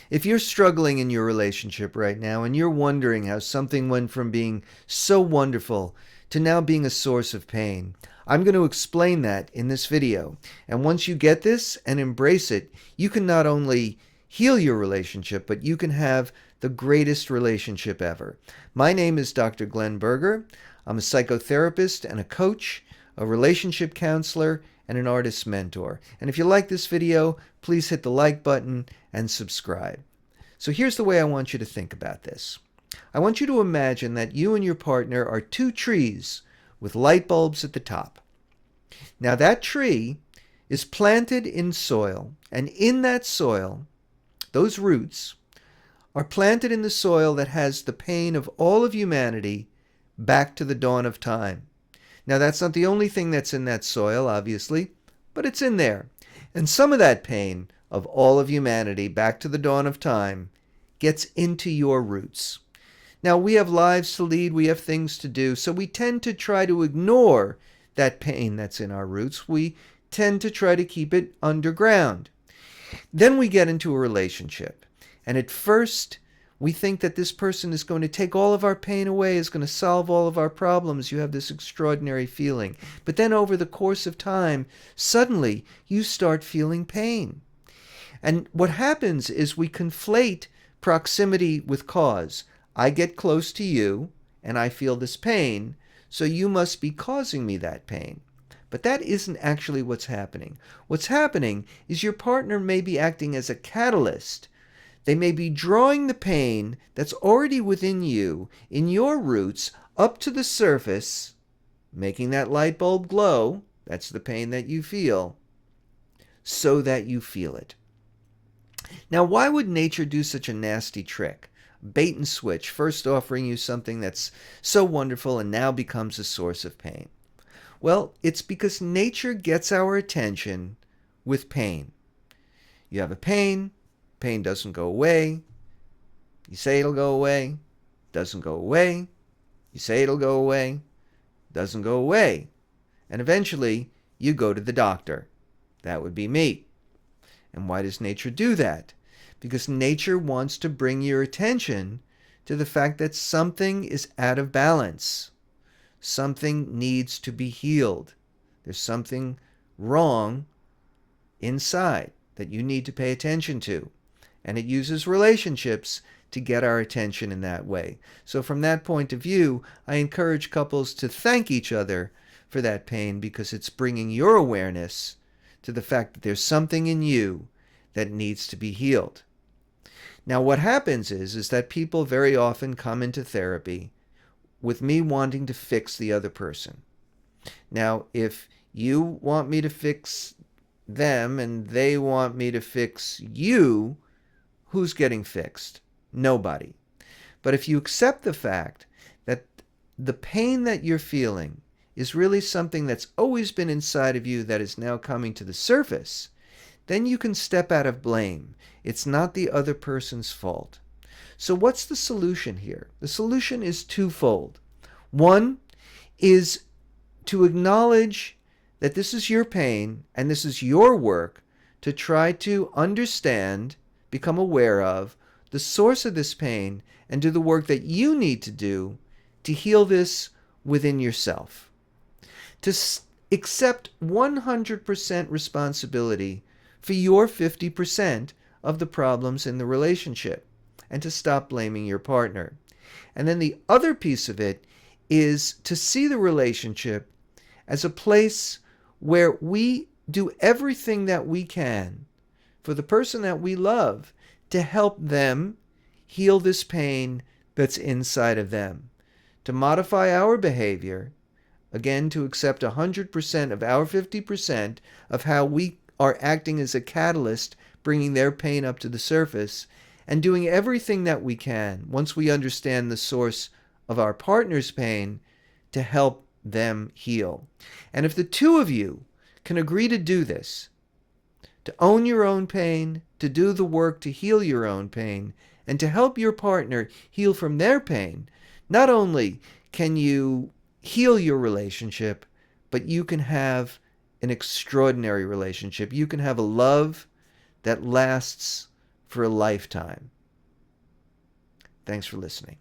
If you're struggling in your relationship right now and you're wondering how something went from being so wonderful to now being a source of pain, I'm going to explain that in this video. And once you get this and embrace it, you can not only heal your relationship, but you can have the greatest relationship ever. My name is Dr. Glenn Berger. I'm a psychotherapist and a coach, a relationship counselor, and an artist mentor. And if you like this video, please hit the like button and subscribe. So here's the way I want you to think about this. I want you to imagine that you and your partner are two trees with light bulbs at the top. Now that tree is planted in soil, and in that soil, those roots are planted in the soil that has the pain of all of humanity back to the dawn of time. Now, that's not the only thing that's in that soil, obviously, but it's in there. And some of that pain of all of humanity back to the dawn of time gets into your roots. Now, we have lives to lead, we have things to do, so we tend to try to ignore that pain that's in our roots. We tend to try to keep it underground. Then we get into a relationship, and at first, we think that this person is going to take all of our pain away, is going to solve all of our problems. You have this extraordinary feeling. But then over the course of time, suddenly you start feeling pain. And what happens is we conflate proximity with cause. I get close to you and I feel this pain, so you must be causing me that pain. But that isn't actually what's happening. What's happening is your partner may be acting as a catalyst. They may be drawing the pain that's already within you, in your roots, up to the surface, making that light bulb glow, that's the pain that you feel, so that you feel it. Now, why would nature do such a nasty trick? Bait and switch, first offering you something that's so wonderful and now becomes a source of pain. Well, it's because nature gets our attention with pain. You have a pain. Pain doesn't go away. You say it'll go away. Doesn't go away. You say it'll go away. Doesn't go away. And eventually, you go to the doctor. That would be me. And why does nature do that? Because nature wants to bring your attention to the fact that something is out of balance. Something needs to be healed. There's something wrong inside that you need to pay attention to. And it uses relationships to get our attention in that way. So from that point of view, I encourage couples to thank each other for that pain because it's bringing your awareness to the fact that there's something in you that needs to be healed. Now what happens is that people very often come into therapy with me wanting to fix the other person. Now, if you want me to fix them and they want me to fix you, who's getting fixed? Nobody. But if you accept the fact that the pain that you're feeling is really something that's always been inside of you that is now coming to the surface, then you can step out of blame. It's not the other person's fault. So what's the solution here? The solution is twofold. One is to acknowledge that this is your pain and this is your work to try to understand, become aware of the source of this pain and do the work that you need to do to heal this within yourself. To accept 100% responsibility for your 50% of the problems in the relationship and to stop blaming your partner. And then the other piece of it is to see the relationship as a place where we do everything that we can for the person that we love to help them heal this pain that's inside of them, to modify our behavior, again, to accept 100% of our 50% of how we are acting as a catalyst, bringing their pain up to the surface, and doing everything that we can, once we understand the source of our partner's pain, to help them heal. And if the two of you can agree to do this, to own your own pain, to do the work to heal your own pain, and to help your partner heal from their pain, not only can you heal your relationship, but you can have an extraordinary relationship. You can have a love that lasts for a lifetime. Thanks for listening.